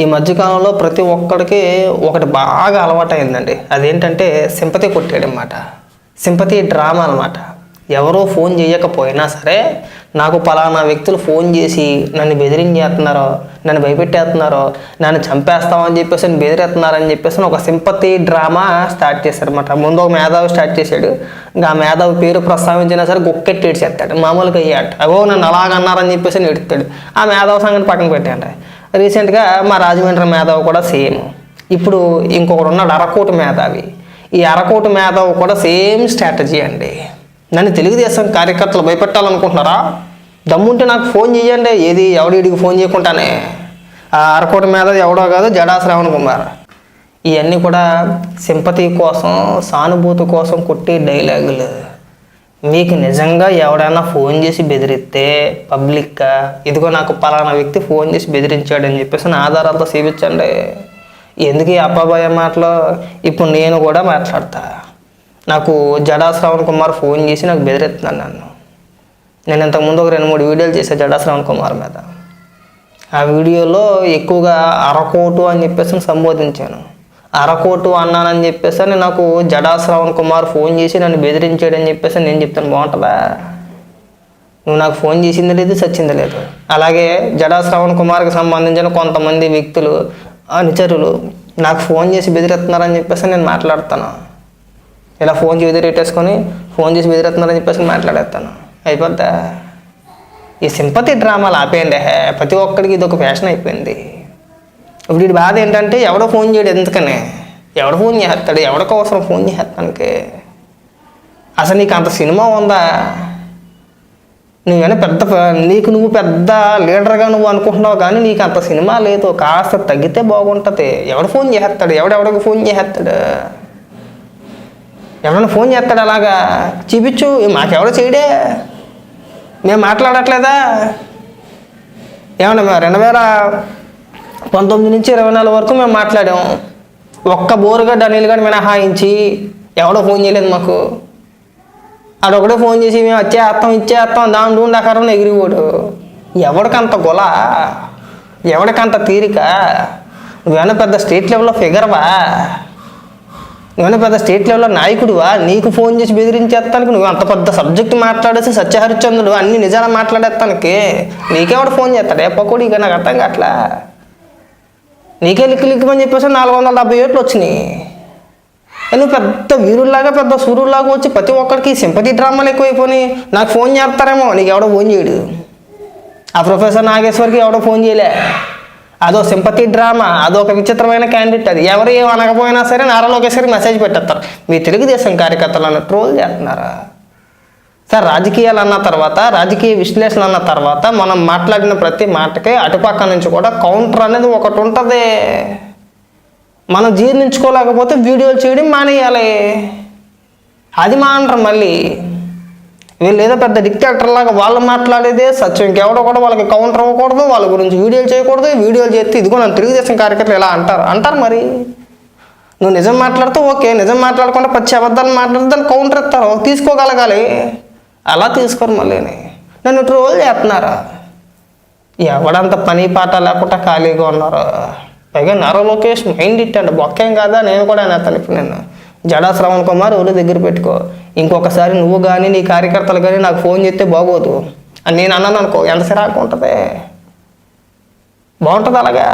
ఈ మధ్యకాలంలో ప్రతి ఒక్కడికి ఒకటి బాగా అలవాటైందండి. అదేంటంటే సింపతి కొట్టేయడమాట, సింపతి డ్రామా అనమాట. ఎవరో ఫోన్ చేయకపోయినా సరే నాకు పలానా వ్యక్తులు ఫోన్ చేసి నన్ను బెదిరించేస్తున్నారో, నన్ను భయపెట్టేస్తున్నారో, నన్ను చంపేస్తామని చెప్పేసి బెదిరేస్తున్నారని చెప్పేసి ఒక సింపతి డ్రామా స్టార్ట్ చేశారనమాట. ముందు ఒక మేధావి స్టార్ట్ చేశాడు. ఇంకా ఆ మేధావి పేరు ప్రస్తావించినా సరే గుక్కెట్టి ఏడ్చేస్తాడు. మామూలుగా అయ్యాట అవో నన్ను అలాగన్నారని చెప్పేసి ఏడుస్తాడు. ఆ మేధావి సంగతి పక్కన పెట్టండి. రీసెంట్గా మా రాజమండ్రి మేధావి కూడా సేమ్. ఇప్పుడు ఇంకొకడు ఉన్నాడు అరకోటి మేధావి. ఈ అరకోటి మేధావి కూడా సేమ్ స్ట్రాటజీ అండి. నన్ను తెలుగుదేశం కార్యకర్తలు భయపెట్టాలనుకుంటున్నారా? దమ్ముంటే నాకు ఫోన్ చేయండి. ఏది ఎవడికి ఫోన్ చేయకుండానే. ఆ అరకోటి మేధావి ఎవడో కాదు, జడా శ్రావణ్ కుమార్. ఇవన్నీ కూడా సింపతి కోసం, సానుభూతి కోసం కొట్టే డైలాగులు. మీకు నిజంగా ఎవడైనా ఫోన్ చేసి బెదిరిస్తే పబ్లిక్గా ఇదిగో నాకు పలానా వ్యక్తి ఫోన్ చేసి బెదిరించాడని చెప్పేసి ఆధారాలతో చూపించండి. ఎందుకు ఈ అబ్బాబాయ మాటలు? ఇప్పుడు నేను కూడా మాట్లాడతా. నాకు జడా శ్రావణ్ కుమార్ ఫోన్ చేసి నాకు బెదిరిస్తున్నాను నన్ను. నేను ఇంతకుముందు ఒక 2-3 వీడియోలు చేశాను జడా శ్రావణ్ కుమార్ మీద. ఆ వీడియోలో ఎక్కువగా అరకోటు అని చెప్పేసి సంబోధించాను. అరకోటు అన్నానని చెప్పేసి నాకు జడా శ్రావణ్ కుమార్ ఫోన్ చేసి నన్ను బెదిరించాడని చెప్పేసి నేను చెప్తాను. బాగుంటుందా? నువ్వు నాకు ఫోన్ చేసింది లేదు, సచ్చింది లేదు. అలాగే జడా శ్రావణ్ కుమార్కి సంబంధించిన కొంతమంది వ్యక్తులు, అనుచరులు నాకు ఫోన్ చేసి బెదిరిస్తున్నారని చెప్పేసి నేను మాట్లాడతాను. ఇలా ఫోన్ చేసి బెదిరేస్తున్నారని చెప్పేసి మాట్లాడేస్తాను. అయిపోద్దా? ఈ సింపతి డ్రామాలు ఆపేయండి. ప్రతి ఒక్కడికి ఇది ఒక ఫ్యాషన్ అయిపోయింది. ఇప్పుడు వీడి బాధ ఏంటంటే ఎవడో ఫోన్ చేయడు. ఎందుకని? ఎవడు ఫోన్ చేస్తాడు? ఎవడికి అవసరం ఫోన్ చేస్తానికి? అసలు నీకు అంత సినిమా ఉందా? నువ్వేనా నువ్వు పెద్ద లీడర్గా నువ్వు అనుకుంటున్నావు, కానీ నీకు అంత సినిమా లేదు. కాస్త తగ్గితే బాగుంటుంది. ఎవడు ఫోన్ చేస్తాడు? ఎవడెవడికి ఫోన్ చేస్తాడు? ఎవరైనా ఫోన్ చేస్తాడు? అలాగా చూపించు. మాకెవడో చేయడే, మేము మాట్లాడట్లేదా? ఏమన్నా మేము 2019 నుంచి 24 వరకు మేము మాట్లాడాము. ఒక్క బోరుగడ్డ అనిల్ గడ్డ మినహాయించి ఎవడో ఫోన్ చేయలేదు మాకు. ఆడొకడే ఫోన్ చేసి మేము ఇచ్చేస్తాం దాని దూండాకారం ఎగిరిపోడు. ఎవడికంత గొల? ఎవడికంత తీరిక? నువ్వేమన్నా పెద్ద స్టేట్ లెవెల్లో ఫిగర్వా? నువ్వేనా పెద్ద స్టేట్ లెవెల్లో నాయకుడువా? నీకు ఫోన్ చేసి బెదిరించేస్తానికి నువ్వు అంత పెద్ద సబ్జెక్ట్ మాట్లాడేసి సత్యహరిశ్చంద్రుడు అన్ని నిజాలు మాట్లాడేస్తానికి నీకెవడు ఫోన్ చేస్తాడు? పకోడి ఇక నాకు అర్థం కావట్లా. నీకే లిక్కుమని చెప్పేసి 470 ఏట్లు వచ్చినాయి. నువ్వు పెద్ద వీరుల్లాగా పెద్ద సూర్యుల్లాగా వచ్చి ప్రతి ఒక్కరికి సింపతి డ్రామాలు ఎక్కువైపోయి నాకు ఫోన్ చేస్తారేమో. నీకు ఎవడో ఫోన్ చేయడు. ఆ ప్రొఫెసర్ నాగేశ్వర్కి ఎవడో ఫోన్ చేయలే. అదో సింపతి డ్రామా, అదొక విచిత్రమైన క్యాండిడేట్. అది ఎవరు ఏం అనకపోయినా సరే నారా లోకేష్ గారికి మెసేజ్ పెట్టేస్తారు. మీ తెలుగుదేశం కార్యకర్తలను ట్రోల్ చేస్తున్నారా సార్? రాజకీయాలు అన్న తర్వాత, రాజకీయ విశ్లేషణ అన్న తర్వాత మనం మాట్లాడిన ప్రతి మాటకే అటుపక్క నుంచి కూడా కౌంటర్ అనేది ఒకటి ఉంటుంది. మనం జీర్ణించుకోలేకపోతే వీడియోలు చేయడం మానేయాలి. అది మానరు మళ్ళీ. వీళ్ళు ఏదో పెద్ద డిక్టేటర్ లాగా వాళ్ళు మాట్లాడేదే సత్యం. ఇంకెవడో కూడా వాళ్ళకి కౌంటర్ అవ్వకూడదు, వాళ్ళ గురించి వీడియోలు చేయకూడదు. వీడియోలు చేస్తే ఇదిగో నన్ను తెలుగుదేశం కార్యకర్తలు ఇలా అంటారు. మరి నువ్వు నిజం మాట్లాడితే ఓకే, నిజం మాట్లాడకుండా పచ్చి అబద్ధాలు మాట్లాడితే దాన్ని కౌంటర్ ఇస్తారు. తీసుకోగలగాలి. అలా తీసుకోరు. మళ్ళీ నన్ను ట్రోల్ చేస్తున్నారా? ఎవడంత పని పాట లేకుండా ఖాళీగా ఉన్నారు. పైగా నారా లోకేష్ మైండ్ ఇట్టండి, బొక్కేం కాదా? నేను కూడా అనేస్తాను. ఇప్పుడు నేను జడా శ్రావణ్ కుమార్ ఊరి దగ్గర పెట్టుకో. ఇంకొకసారి నువ్వు కానీ నీ కార్యకర్తలు కానీ నాకు ఫోన్ చేస్తే బాగోదు అని నేను అన్నాను అనుకో, ఎంత సిరాకు ఉంటుంది? బాగుంటుంది అలాగా?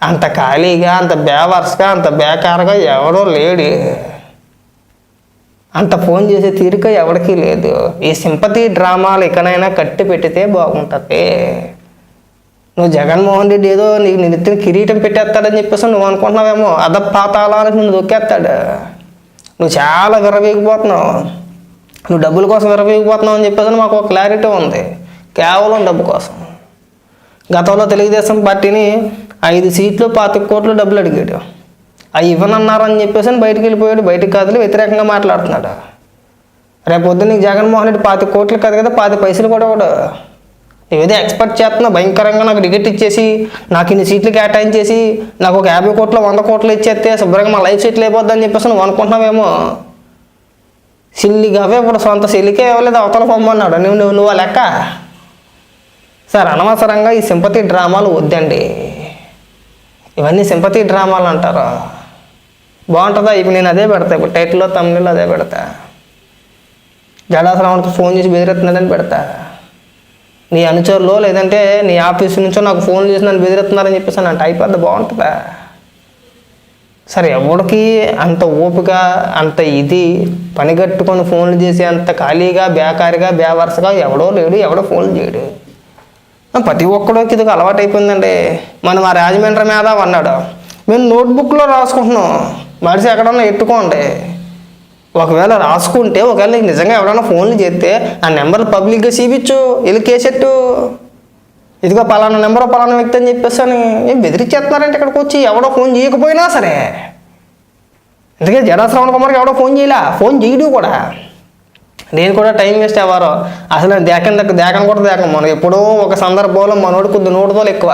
అంత ఖాళీగా, అంత బేవర్స్గా, అంత బేకారుగా ఎవడో లేడు. అంత ఫోన్ చేసే తీరిక ఎవరికీ లేదు. ఈ సింపతి డ్రామాలు ఇకనైనా కట్టి పెట్టితే బాగుంటుంది. నువ్వు జగన్మోహన్ రెడ్డి ఏదో నీకు నిత్యం కిరీటం పెట్టేస్తాడని చెప్పేసి నువ్వు అనుకుంటున్నావేమో. పాతాళానికి నువ్వు దొక్కేస్తాడు. నువ్వు చాలా విర్రవీగిపోతున్నావు. నువ్వు డబ్బుల కోసం విర్రవీగిపోతున్నావు అని చెప్పేసి మాకు ఒక క్లారిటీ ఉంది. కేవలం డబ్బు కోసం. గతంలో తెలుగుదేశం పార్టీని 5 సీట్లు 25 కోట్లు డబ్బులు అడిగాడు. అవి ఇవ్వనన్నారని చెప్పేసి బయటికి వెళ్ళిపోయాడు. బయటికి కాదులు వ్యతిరేకంగా మాట్లాడుతున్నాడు. రేపు పొద్దున్న నీకు జగన్మోహన్ రెడ్డి 25 కోట్లు కాదు కదా, 10 పైసలు కూడా కూడా ఏదో ఎక్స్పెక్ట్ చేస్తున్నావు. భయంకరంగా నాకు టికెట్ ఇచ్చేసి, నాకు ఇన్ని సీట్లు కేటాయించేసి, నాకు ఒక 50 కోట్లు 100 కోట్లు ఇచ్చేస్తే శుభ్రంగా మా లైఫ్ సెటిల్ అయిపోద్దని చెప్పేసి నువ్వు అనుకుంటున్నావేమో. సిల్లిగా ఇప్పుడు సొంత సిల్లికే ఇవ్వలేదు, అవతల పొమ్మన్నాడు. నువ్వు లెక్క. సార్ అనవసరంగా ఈ సింపతి డ్రామాలు వద్దండి. ఇవన్నీ సింపతి డ్రామాలు అంటారు. బాగుంటుందా? ఇప్పుడు నేను అదే పెడతా, ఇప్పుడు టైటిల్లో తమిళలో అదే పెడతా. జడాసరావుకి ఫోన్ చేసి బెదిరిస్తున్నాడని పెడతా. నీ అనుచరులో లేదంటే నీ ఆఫీస్ నుంచో నాకు ఫోన్ చేసి నన్ను బెదిరిస్తున్నారని చెప్పేసి అంటే అయిపోద్ది. బాగుంటుందా? సరే, ఎవడికి అంత ఓపిక, అంత ఇది పని కట్టుకొని ఫోన్లు చేసి అంత ఖాళీగా బేకారిగా బేవరసగా ఎవడో లేడు, ఎవడో ఫోన్లు చేయడు. ప్రతి ఒక్కడికి ఇది అలవాటు అయిపోయిందండి. మనం ఆ రాజమండ్రి మీద అన్నాడు, మేము నోట్బుక్లో రాసుకుంటున్నాం, మనిషి ఎక్కడన్నా ఎట్టుకోండి. ఒకవేళ రాసుకుంటే ఒకవేళ నీకు నిజంగా ఎవరైనా ఫోన్లు చేస్తే ఆ నెంబర్లు పబ్లిక్గా చూపించు, వెళ్ళి కేసెట్టు, ఇదిగో పలానా నెంబర్ పలానా వ్యక్తి అని చెప్పేసి ఏం బెదిరించేస్తున్నారంటే ఇక్కడికి వచ్చి ఎవడో ఫోన్ చేయకపోయినా సరే. ఎందుకంటే జడా శ్రవణ్ కుమార్కి ఎవడో ఫోన్ చేయలే, ఫోన్ చేయడు కూడా. నేను కూడా టైం వేస్ట్ అవ్వారు అసలు. దేకను కూడా దేకం. మనం ఎప్పుడో ఒక సందర్భంలో మనోడు కొద్ది నోటుదోలు ఎక్కువ.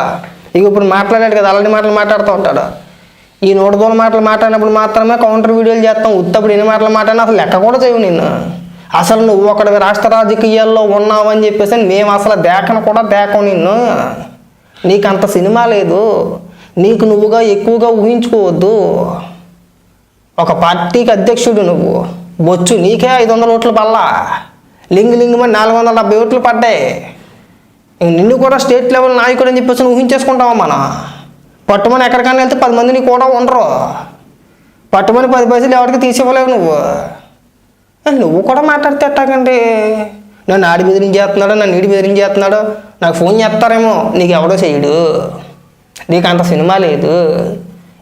ఇక ఇప్పుడు మాట్లాడాడు కదా, అలాంటి మాటలు మాట్లాడుతూ ఉంటాడు. ఈ నోటుదోల మాటలు మాట్లాడినప్పుడు మాత్రమే కౌంటర్ వీడియోలు చేస్తాం. ఉత్తప్పుడు ఎన్ని మాటలు మాట్లాడినా అసలు లెక్క కూడా చేయవు నిన్ను. అసలు నువ్వు ఒకటి రాష్ట్ర రాజకీయాల్లో ఉన్నావు అని చెప్పేసి మేము అసలు దేకను కూడా దేకం నిన్ను. నీకు అంత సినిమా లేదు, నీకు నువ్వుగా ఎక్కువగా ఊహించుకోవద్దు. ఒక పార్టీకి అధ్యక్షుడు నువ్వు, బొచ్చు నీకే 500 ఓట్లు పల్లా, లింగు మరి 470 ఓట్లు పడ్డాయి. నిన్ను కూడా స్టేట్ లెవెల్ నాయకుడు అని చెప్పేసి ఊహించేసుకుంటావా? మనం పట్టుమని ఎక్కడికైనా వెళ్తే 10 మంది నీకు కూడా ఉండరు. పట్టుమని 10 పైసలు ఎవరికి తీసివ్వలేవు నువ్వు. నువ్వు కూడా మాట్లాడితే ఎట్టాకండి? నన్ను ఆడి బెదిరించేస్తున్నాడు, నన్ను ఈడి బెదిరించేస్తున్నాడు, నాకు ఫోన్ చేస్తారేమో. నీకు ఎవడో చేయడు, నీకు అంత సినిమా లేదు.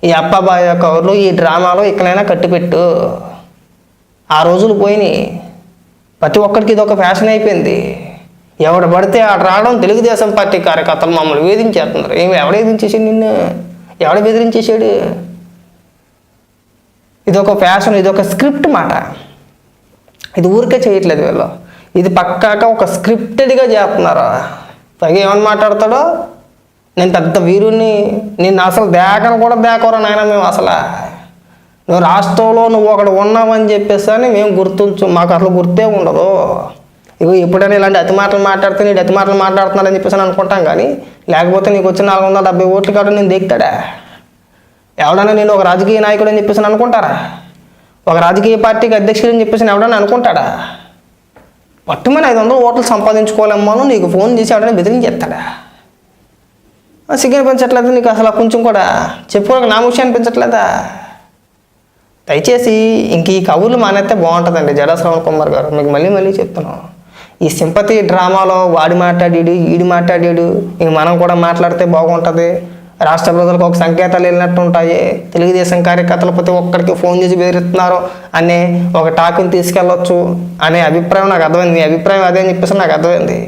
ఈ అప్పాబాయ కవర్లు ఈ డ్రామాలో ఇక్కడైనా కట్టిపెట్టు. ఆ రోజులు పోయినాయి. ప్రతి ఒక్కరికి ఇది ఒక ఫ్యాషన్ అయిపోయింది. ఎవడు పడితే ఆడ రావడం. తెలుగుదేశం పార్టీ కార్యకర్తలు మమ్మల్ని వేధించేస్తున్నారు. ఎవడ వేధించేసాడు నిన్ను? ఎవడ బెదిరించేసాడు? ఇదొక ఫ్యాషన్, ఇదొక స్క్రిప్ట్ మాట. ఇది ఊరికే చేయట్లేదు వీళ్ళు, ఇది పక్కాక ఒక స్క్రిప్టెడ్గా చేస్తున్నారు. పైగా ఏమని మాట్లాడతాడో, నేను పెద్ద వీరుణ్ణి, నిన్ను అసలు దేకను కూడా దేకరు నాయన మేము. అసలు నువ్వు రాష్ట్రంలో నువ్వు ఒకడు ఉన్నావని చెప్పేసి అని మేము గుర్తుంచు, మాకు అసలు గుర్తే ఉండదు. ఇగో ఎప్పుడైనా ఇలాంటి అతి మాటలు మాట్లాడితే నీడు అతి మాటలు మాట్లాడుతున్నాడని చెప్పేసి అనుకుంటాం. కానీ లేకపోతే నీకు వచ్చిన 470 ఓట్లు కాబట్టి నేను దిగుతాడా? ఎవడన్నా నేను ఒక రాజకీయ నాయకుడు అని చెప్పేసి అనుకుంటారా? ఒక రాజకీయ పార్టీకి అధ్యక్షుడు అని చెప్పేసి ఎవడన్నా అనుకుంటాడా? పట్టుమని 500 ఓట్లు సంపాదించుకోలేమ్మను నీకు ఫోన్ చేసి ఎవడన్నా బెదిరించేస్తాడా? సిగ్గు అనిపించట్లేదు నీకు అసలు? కొంచెం కూడా చెప్పుకోక నామూషి అనిపించట్లేదా? దయచేసి ఇంక ఈ కబుర్లు మానేస్తే బాగుంటుందండి. జడా శ్రవణ్ కుమార్ గారు, మీకు మళ్ళీ చెప్తున్నాం. ఈ సింపతి డ్రామాలో వాడి మాట్లాడాడు, ఈడి మాట్లాడాడు, ఇంక మనం కూడా మాట్లాడితే బాగుంటుంది. రాష్ట్ర ప్రజలకు ఒక సంకేతాలు వెళ్ళినట్టు ఉంటాయి. తెలుగుదేశం కార్యకర్తలు ప్రతి ఒక్కరికి ఫోన్ చేసి బెదిరిస్తున్నారు అనే ఒక టాక్ని తీసుకెళ్ళొచ్చు అనే అభిప్రాయం నాకు అర్థమైంది. మీ అభిప్రాయం అదే అని చెప్పేసి నాకు అర్థమైంది.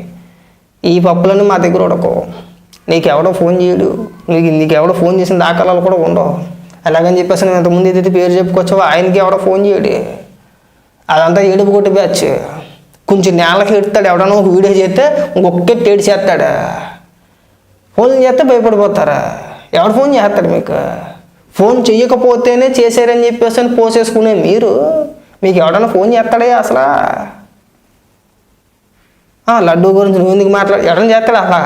ఈ పప్పులను మా దగ్గర ఉడకు. నీకెవడో ఫోన్ చేయడు, నీకెవడో ఫోన్ చేసిన దాఖలాలు కూడా ఉండవు. అలాగని చెప్పేసి నేను ఇంతకుముందు ఏదైతే పేరు చెప్పుకోవచ్చో ఆయనకి ఎవడో ఫోన్ చేయడు. అదంతా ఏడుపు కొట్టి బ్యాచ్. కొంచెం నేలకి ఎడతాడు. ఎవడన్నా ఒక వీడియో చేస్తే ఇంకొకే టేడి చేస్తాడు. ఫోన్ చేస్తే భయపడిపోతారా? ఎవడు ఫోన్ చేస్తాడు మీకు? ఫోన్ చెయ్యకపోతేనే చేశారని చెప్పేసి అని పోసేసుకునే మీరు, మీకు ఎవడన్నా ఫోన్ చేస్తాడే అసలు? లడ్డూ గురించి నువ్వు ఎందుకు ఎవడన్నా చేస్తాడు అసలు?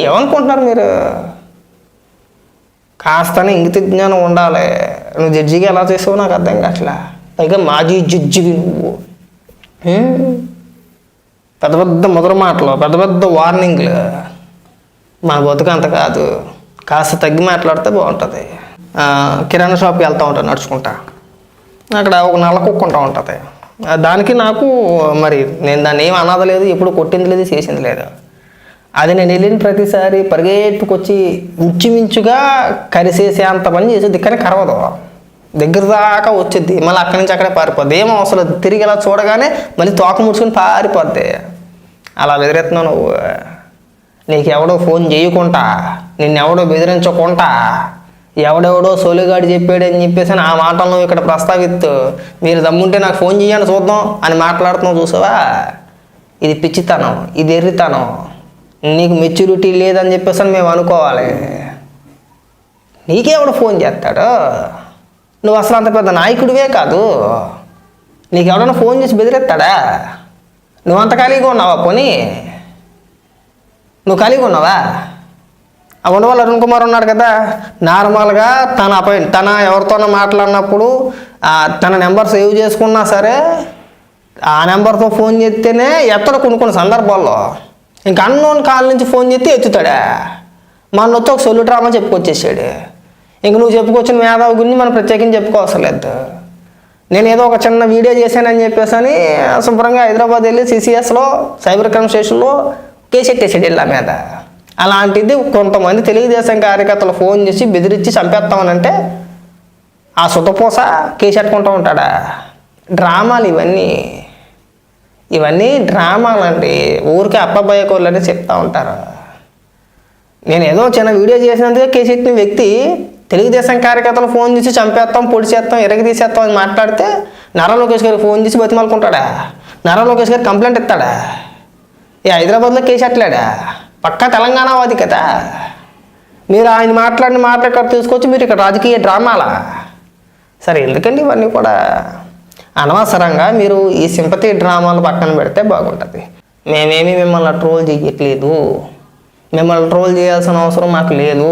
ఏమనుకుంటున్నారు మీరు? కాస్తనే ఇంగిత జ్ఞానం ఉండాలి. నువ్వు జడ్జిగా ఎలా చేసావు నాకు అర్థం కావట్లా. పైగా మాజీ జడ్జివి నువ్వు. పెద్ద పెద్ద మొదటి మాటలు, పెద్ద పెద్ద వార్నింగ్లు. మా బతుకు అంత కాదు, కాస్త తగ్గి మాట్లాడితే బాగుంటుంది. కిరాణా షాప్కి వెళ్తూ ఉంటాను నడుచుకుంటా. అక్కడ ఒక నల్ల కుక్క ఉంటా ఉంటుంది. దానికి నాకు మరి నేను దాన్ని ఏం అనదలేదు, ఎప్పుడు కొట్టింది లేదు, చేసింది లేదు. అది నేను వెళ్ళిన ప్రతిసారి పరిగెట్టుకొచ్చి ఇంచుమించుగా కరిసేసే అంత పని చేసేది. కానీ కరవదు, దగ్గర దాకా వచ్చింది, మళ్ళీ అక్కడి నుంచి అక్కడే పారిపోద్ది. ఏమో అసలు తిరిగి ఇలా చూడగానే మళ్ళీ తోక ముడుచుకొని పారిపోద్ది. అలా బెదిరెత్తున్నావు నువ్వు. నీకెవడో ఫోన్ చేయకుండా, నిన్నెవడో బెదిరించకుండా, ఎవడెవడో సోలిగాడి చెప్పాడని చెప్పేసి ఆ మాటలను ఇక్కడ ప్రస్తావిస్తూ మీరు దమ్ముంటే నాకు ఫోన్ చేయండి చూద్దాం అని మాట్లాడుతున్నావు. చూసావా? ఇది పిచ్చితనం, ఇది ఎర్రితనం. నీకు మెచ్యూరిటీ లేదని చెప్పేసి మేము అనుకోవాలి. నీకెవడు ఫోన్ చేస్తాడు? నువ్వు అసలు అంత పెద్ద నాయకుడివే కాదు. నీకెవడన్నా ఫోన్ చేసి బెదిరెత్తాడా? నువ్వు అంత ఖాళీగా ఉన్నావా? పోనీ నువ్వు ఖాళీగా ఉన్నావా? ఆ ఉండవల్లి అరుణ్ కుమార్ ఉన్నాడు కదా, నార్మల్గా తన ఎవరితోనో మాట్లాడినప్పుడు తన నెంబర్ సేవ్ చేసుకున్నా సరే ఆ నెంబర్తో ఫోన్ చేస్తేనే ఎత్తడు కొన్ని సందర్భాల్లో. ఇంకా అన్నోన్ కాల్ నుంచి ఫోన్ చేస్తే ఎత్తుతాడా. మన వచ్చి ఒక సొల్లు డ్రామా చెప్పుకొచ్చేసాడు. ఇంక నువ్వు చెప్పుకొచ్చిన మేధావి గురించి మనం ప్రత్యేకించి చెప్పుకోవసరం లేదు. నేను ఏదో ఒక చిన్న వీడియో చేశానని చెప్పేసి అని శుభ్రంగా హైదరాబాద్ వెళ్ళి సిసిఎస్లో సైబర్ క్రైమ్ స్టేషన్లో కేసు ఎట్టేసాడు ఇళ్ళ మీద. అలాంటిది కొంతమంది తెలుగుదేశం కార్యకర్తలు ఫోన్ చేసి బెదిరించి చంపేస్తామనంటే ఆ సుతపోస కేసు ఎట్టుకుంటూ ఉంటాడా. డ్రామాలు ఇవన్నీ డ్రామాలండి. ఊరికే అప్పబయ్యకోళ్ళు అని చెప్తా ఉంటారు. నేను ఏదో చిన్న వీడియో చేసినందుకే కేసు ఎట్టిన వ్యక్తి తెలుగుదేశం కార్యకర్తలు ఫోన్ చేసి చంపేస్తాం, పొడి చేస్తాం, ఎరగ తీసేస్తాం అని మాట్లాడితే నారా లోకేష్ గారికి ఫోన్ చేసి బతిమాలుకుంటాడా. నారా లోకేష్ గారు కంప్లైంట్ ఇస్తాడా. ఈ హైదరాబాద్లో కేసు ఎట్టలేడా. పక్కా తెలంగాణవాది కదా. మీరు ఆయన మాట్లాడిన మాటలు ఇక్కడ తీసుకొచ్చి మీరు ఇక్కడ రాజకీయ డ్రామాలా. సరే ఎందుకండి ఇవన్నీ కూడా అనవసరంగా మీరు ఈ సింపతి డ్రామాలు పక్కన పెడితే బాగుంటుంది. మేమేమి మిమ్మల్ని ట్రోల్ చేయట్లేదు, మిమ్మల్ని ట్రోల్ చేయాల్సిన అవసరం మాకు లేదు,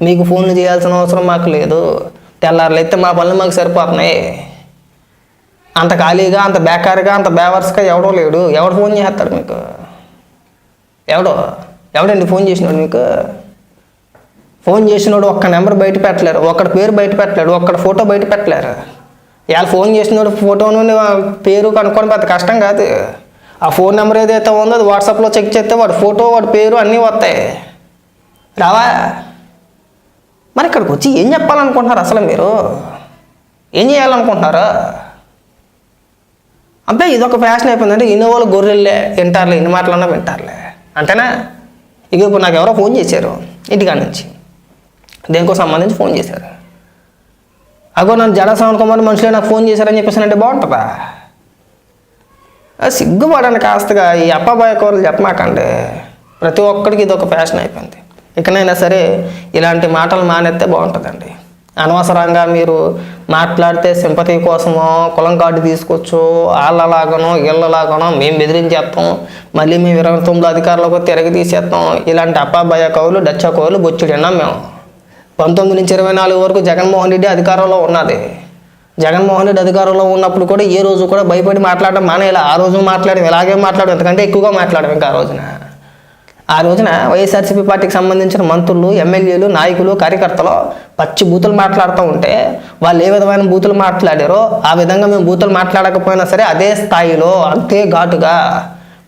మీకు ఫోన్లు చేయాల్సిన అవసరం మాకు లేదు. తెల్లారులు అయితే మా పనులు మాకు సరిపోతున్నాయి. అంత ఖాళీగా, అంత బేకారుగా, అంత బేవర్స్గా ఎవడో లేడు. ఎవడు ఫోన్ చేస్తాడు మీకు? ఎవడండి ఫోన్ చేసినాడు మీకు? ఫోన్ చేసినోడు ఒక్క నెంబర్ బయట పెట్టలేరు, ఒక్కడి పేరు బయట పెట్టలేడు, ఒక్కడి ఫోటో బయట పెట్టలేరు. ఇవాళ ఫోన్ చేసినోడు ఫోటోను పేరు కనుక్కోవడం పెద్ద కష్టం కాదు. ఆ ఫోన్ నెంబర్ ఏదైతే ఉందో అది వాట్సాప్లో చెక్ చేస్తే వాడి ఫోటో, వాడి పేరు అన్నీ వస్తాయి. రావా? మరి ఇక్కడికి వచ్చి ఏం చెప్పాలనుకుంటున్నారు అసలు? మీరు ఏం చేయాలనుకుంటున్నారు? అంటే ఇదొక ఫ్యాషన్ అయిపోయిందంటే ఇన్ని వాళ్ళు గొర్రెల్లే వింటారులే, ఇన్ని మాటలన్నా వింటారులే అంతేనా? ఇక ఇప్పుడు నాకు ఎవరో ఫోన్ చేశారు ఇంటికాడ నుంచి, దేనికో సంబంధించి ఫోన్ చేశారు. అగో నన్ను జడ శ్రవణ్ కుమార్ మనుషులే నాకు ఫోన్ చేశారని చెప్పేసానంటే బాగుంటుందా? సిగ్గుపడండి కాస్తగా. ఈ అప్పాబాయ కూరలు చెప్పమాకండి. ప్రతి ఒక్కడికి ఇది ఒక ఫ్యాషన్ అయిపోయింది. ఇకనైనా సరే ఇలాంటి మాటలు మానేస్తే బాగుంటుందండి. అనవసరంగా మీరు మాట్లాడితే సింపతి కోసమో కులం కార్డు తీసుకొచ్చు, వాళ్ళలాగానో వీళ్ళలాగానో మేము బెదిరించేస్తాం, మళ్ళీ మేము 29 అధికారులకు తిరగి తీసేస్తాం. ఇలాంటి అప్పాబాయ కవులు, డచ్చా కవులు బొచ్చుడు విన్నాం మేము. 19 నుంచి 24 వరకు జగన్మోహన్ రెడ్డి అధికారంలో ఉన్నది. జగన్మోహన్ రెడ్డి అధికారంలో ఉన్నప్పుడు కూడా ఏ రోజు కూడా భయపడి మాట్లాడడం మానేలా. ఆ రోజు మాట్లాడడం ఇలాగే మాట్లాడడం, ఎందుకంటే ఎక్కువగా మాట్లాడడం. ఇంకా ఆ రోజున వైఎస్ఆర్సీపీ పార్టీకి సంబంధించిన మంత్రులు, ఎమ్మెల్యేలు, నాయకులు, కార్యకర్తలు పచ్చి బూతులు మాట్లాడుతూ ఉంటే వాళ్ళు ఏ విధమైన బూతులు మాట్లాడారో ఆ విధంగా మేము బూతులు మాట్లాడకపోయినా సరే అదే స్థాయిలో అంతే ఘాటుగా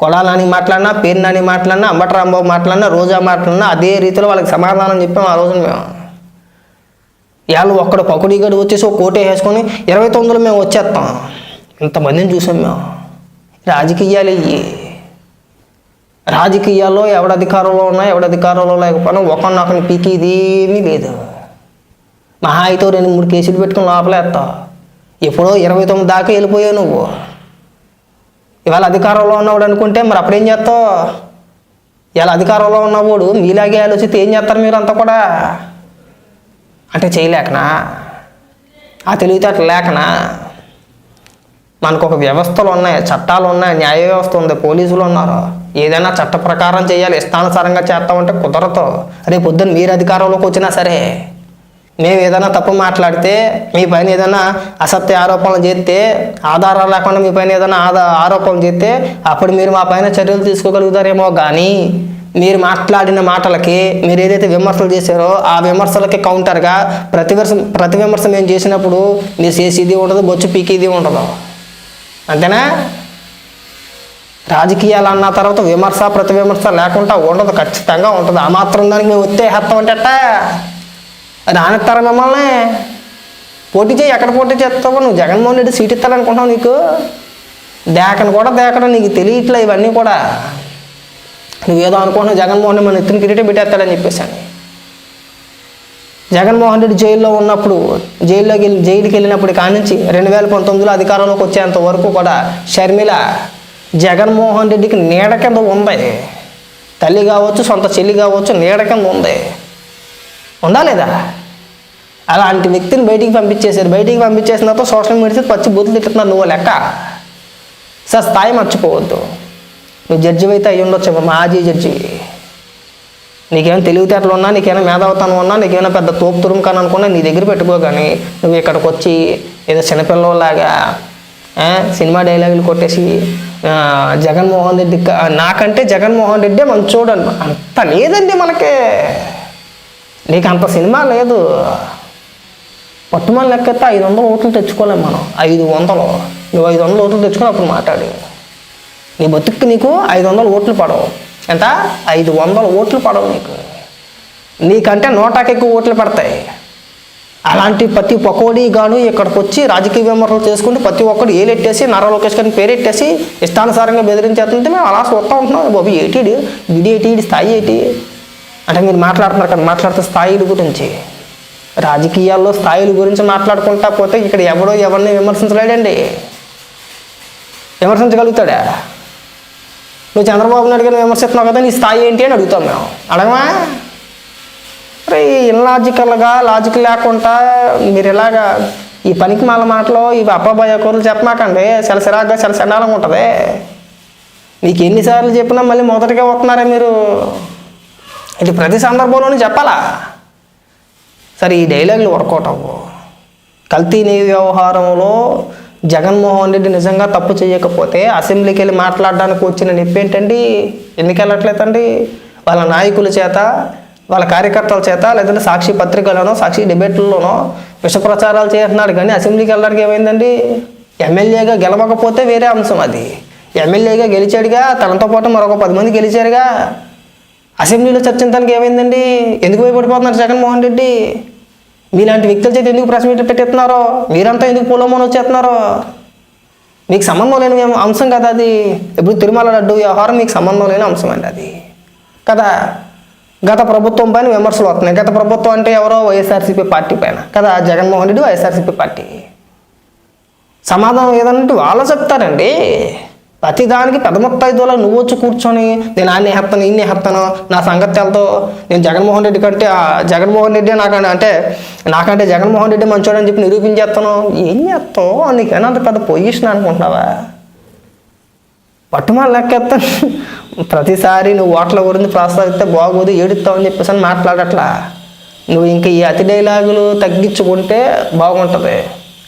కొడాలని మాట్లాడినా, పేరు నాని మాట్లాడినా, అంబటరాంబాబు మాట్లాడినా, రోజా మాట్లాడినా అదే రీతిలో వాళ్ళకి సమాధానం చెప్పాము ఆ రోజున మేము. వాళ్ళు ఒక్కడ పకుడిగడు వచ్చేసి ఒక కోటే వేసుకొని 29లో మేము వచ్చేస్తాం. ఇంతమందిని చూసాం మేము. రాజకీయాలు రాజకీయాల్లో ఎవడ అధికారంలో ఉన్నా ఎవడ అధికారంలో లేకపోయినా ఒకరినొకరిని పీకేది ఏమీ లేదు. మహా అయితే 2-3 కేసులు పెట్టుకుని లోపలేస్తావు. ఎప్పుడో 29 దాకా వెళ్ళిపోయావు నువ్వు. ఇవాళ అధికారంలో ఉన్నవాడు అనుకుంటే మరి అప్పుడేం చేస్తావు? ఇవాళ అధికారంలో ఉన్నవాడు మీలాగే ఆలోచిస్తే ఏం చేస్తారు మీరు అంతా కూడా? అంటే చేయలేకనా? ఆ తెలివితేటలు లేకనా? మనకు ఒక వ్యవస్థలు ఉన్నాయి, చట్టాలు ఉన్నాయి, న్యాయ వ్యవస్థ ఉంది, పోలీసులు ఉన్నారు. ఏదైనా చట్ట ప్రకారం చేయాలి, ఇష్టానుసారంగా చేస్తామంటే కుదరదు. రేపు పొద్దున్న మీరు అధికారంలోకి వచ్చినా సరే మేము ఏదైనా తప్పు మాట్లాడితే, మీ పైన ఏదైనా అసత్య ఆరోపణలు చేస్తే, ఆధారాలు లేకుండా మీ పైన ఏదైనా ఆరోపణలు చేస్తే అప్పుడు మీరు మా పైన చర్యలు తీసుకోగలుగుతారేమో. కానీ మీరు మాట్లాడిన మాటలకి, మీరు ఏదైతే విమర్శలు చేశారో ఆ విమర్శలకి కౌంటర్గా ప్రతి విమర్శ మేము చేసినప్పుడు మీరు చేసేది ఉండదు, బొచ్చు పీకేది ఉండదు. అంతేనా? రాజకీయాలు అన్న తర్వాత విమర్శ ప్రతి విమర్శ లేకుండా ఉండదు, ఖచ్చితంగా ఉంటుంది. ఆ మాత్రం దానికి మేము వచ్చే హత్తం అంటే రానిస్తారా మిమ్మల్ని? పోటీ చేయి. ఎక్కడ పోటీ చేస్తావు నువ్వు? జగన్మోహన్ రెడ్డి సీట్ ఇస్తాడనుకుంటున్నావు? నీకు దేకడం నీకు తెలియట్లే. ఇవన్నీ కూడా నువ్వేదో అనుకుంటున్నావు జగన్మోహన్ రెడ్డి మన ఎత్తుని కిరీటం పెట్టేస్తాడని చెప్పేసాను. జగన్మోహన్ రెడ్డి జైల్లో ఉన్నప్పుడు, జైలుకి వెళ్ళినప్పుడు కానించి 2019లో అధికారంలోకి వచ్చేంత వరకు కూడా షర్మిల జగన్మోహన్ రెడ్డికి నీడ కింద ఉంది. తల్లి కావచ్చు, సొంత చెల్లి కావచ్చు, నీడ కింద ఉంది. ఉందా లేదా? అలాంటి వ్యక్తిని బయటికి పంపించేశారు. బయటికి పంపించేసిన తర్వాత సోషల్ మీడియా పచ్చి బూతులు తిట్టుతున్నారు. నువ్వు లెక్క సార్ స్థాయి మర్చిపోవద్దు. నువ్వు జడ్జి అయితే అయ్యి ఉండొచ్చు, మాజీ జడ్జి. నీకేమైనా తెలివితేటలు ఉన్నా, నీకేమైనా మేధావుతనం ఉన్నా, నీకేమైనా పెద్ద తోపు తురుముకాని అనుకున్నా నీ దగ్గర పెట్టుకో. కానీ నువ్వు ఇక్కడికి వచ్చి ఏదో చిన్నపిల్లలాగా సినిమా డైలాగులు కొట్టేసి జగన్మోహన్ రెడ్డి నాకంటే జగన్మోహన్ రెడ్డే మంచోడు అంత లేదండి మనకే. నీకు అంత సినిమా లేదు. పట్టుమని లెక్కెత్తే 500 ఓట్లు తెచ్చుకోలేము మనం. 500 నువ్వు 500 ఓట్లు తెచ్చుకొని అప్పుడు మాట్లాడు. నీ బతుక్కి నీకు 500 ఓట్లు పడవు. ఎంత? 500 ఓట్లు పడవు నీకు. నీకంటే 100కి ఎక్కువ ఓట్లు పడతాయి. అలాంటి ప్రతి పకోడీ గాను ఇక్కడికి వచ్చి రాజకీయ విమర్శలు చేసుకుంటూ ప్రతి ఒక్కడు ఏలెట్టేసి నారా లోకేష్ గారిని పేరెట్టేసి ఇష్టానుసారంగా బెదిరించేస్తుంటే మేము అలా చూస్తూ ఉంటున్నాం. బాబు ఏటీడి వీడి స్థాయి ఏంటి అంటే మీరు మాట్లాడుతున్నారు కదా, మాట్లాడుతూ స్థాయిల గురించి, రాజకీయాల్లో స్థాయిల గురించి మాట్లాడుకుంటా పోతే ఇక్కడ ఎవరిని విమర్శించలేడండి. విమర్శించగలుగుతాడా? నువ్వు చంద్రబాబు నాయుడు గారిని విమర్శిస్తున్నావు కదా, నీ స్థాయి ఏంటి అని అడుగుతాం మేము. అడగమా? అరే లాజిక్ లేకుండా మీరు ఇలాగా ఈ పనికి మాల మాటలో ఇవి అప్పబాయ కూరలు చెప్పమాకండి. సెలసిరాగా సెలసెండాలంగా ఉంటుంది. మీకు ఎన్నిసార్లు చెప్పినా మళ్ళీ మొదటిగా వస్తున్నారా మీరు? ఇది ప్రతి సందర్భంలోనూ చెప్పాలా? సరే ఈ డైలాగులు వర్కౌట్ అవ్వు. కల్తీ నీ వ్యవహారంలో జగన్మోహన్ రెడ్డి నిజంగా తప్పు చేయకపోతే అసెంబ్లీకి వెళ్ళి మాట్లాడడానికి వచ్చిన నొప్పి ఏంటండి? ఎందుకు వెళ్ళట్లేదండి? వాళ్ళ నాయకుల చేత, వాళ్ళ కార్యకర్తల చేత, లేదంటే సాక్షి పత్రికలోనో సాక్షి డిబేట్లలోనో విష ప్రచారాలు చేస్తున్నాడు. కానీ అసెంబ్లీకి వెళ్ళడానికి ఏమైందండి? ఎమ్మెల్యేగా గెలవకపోతే వేరే అంశం. అది ఎమ్మెల్యేగా గెలిచాడుగా, తనతో పాటు మరొక 10 మంది గెలిచారుగా. అసెంబ్లీలో చర్చించడానికి ఏమైందండి? ఎందుకు భయపడిపోతున్నారు జగన్మోహన్ రెడ్డి? మీలాంటి వ్యక్తుల చేతి ఎందుకు ప్రెస్ మీట్లు పెట్టేస్తున్నారో? మీరంతా ఎందుకు పొలోమోని వచ్చేస్తున్నారో? మీకు సంబంధం లేని అంశం కదా అది. ఇప్పుడు తిరుమల లడ్డు వ్యవహారం మీకు సంబంధం లేని అంశం అండి అది కదా. గత ప్రభుత్వం పైన విమర్శలు వస్తున్నాయి. గత ప్రభుత్వం అంటే ఎవరో వైఎస్ఆర్సీపీ పార్టీ పైన కదా. జగన్మోహన్ రెడ్డి వైఎస్ఆర్సీపీ పార్టీ. సమాధానం ఏదంటే వాళ్ళు చెప్తారండి. ప్రతిదానికి పెద్ద మొత్తాయిదోలా నువ్వు వచ్చి కూర్చొని నేను ఆయన్ని హెత్తాను, ఇన్ని హెత్తాను, నా సంగత్యాలతో నేను జగన్మోహన్ రెడ్డి కంటే జగన్మోహన్ రెడ్డి నాకంటే జగన్మోహన్ రెడ్డి మంచోడని చెప్పి నిరూపించేస్తాను. ఏం చేస్తావు? నీకైనా అంత పెద్ద పొజిషన్ అనుకుంటున్నావా? పట్టుమాల లెక్కెత్తాను. ప్రతిసారి నువ్వు ఓట్ల గురించి ప్రస్తావిస్తే బాగోదు, ఏడుస్తావు అని చెప్పేసి మాట్లాడట్లా. నువ్వు ఇంకా ఈ అతి డైలాగులు తగ్గించుకుంటే బాగుంటుంది.